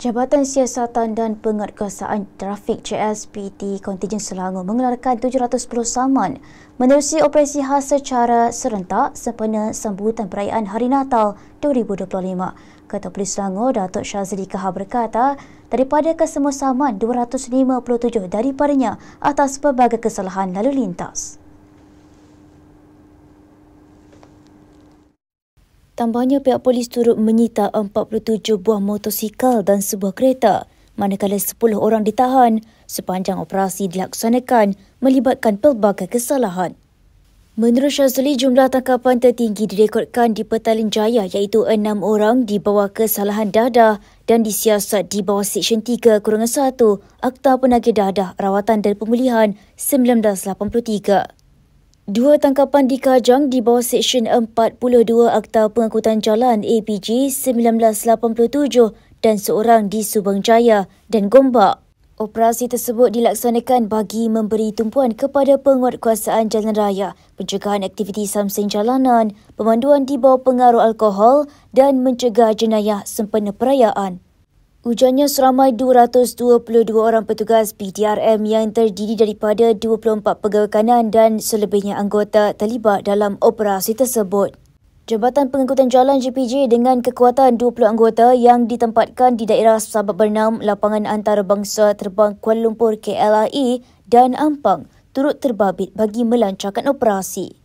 Jabatan Siasatan dan Penguatkuasaan Trafik JSPT Kontingen Selangor mengeluarkan 710 saman menerusi operasi khas secara serentak sempena sambutan perayaan Hari Natal 2025. Ketua Polis Selangor, Datuk Syazli Kahar berkata, daripada kesemua saman, 257 daripadanya atas pelbagai kesalahan lalu lintas. Tambahnya, pihak polis turut menyita 47 buah motosikal dan sebuah kereta, manakala 10 orang ditahan sepanjang operasi dilaksanakan melibatkan pelbagai kesalahan. Menurut Syazli, jumlah tangkapan tertinggi direkodkan di Petaling Jaya iaitu 6 orang di bawah kesalahan dadah dan disiasat di bawah Seksyen 3-1 Akta Penagih Dadah Rawatan dan Pemulihan 1983. 2 tangkapan di Kajang di bawah Seksyen 42 Akta Pengangkutan Jalan APJ 1987 dan seorang di Subang Jaya dan Gombak. Operasi tersebut dilaksanakan bagi memberi tumpuan kepada penguatkuasaan jalan raya, pencegahan aktiviti samseng jalanan, pemanduan di bawah pengaruh alkohol dan mencegah jenayah sempena perayaan. Ujarnya, seramai 222 orang petugas PDRM yang terdiri daripada 24 pegawai kanan dan selebihnya anggota terlibat dalam operasi tersebut. Jabatan Pengangkutan Jalan JPJ dengan kekuatan 20 anggota yang ditempatkan di daerah Sabak Bernam, Lapangan Antarabangsa Terbang Kuala Lumpur KLIA dan Ampang turut terbabit bagi melancarkan operasi.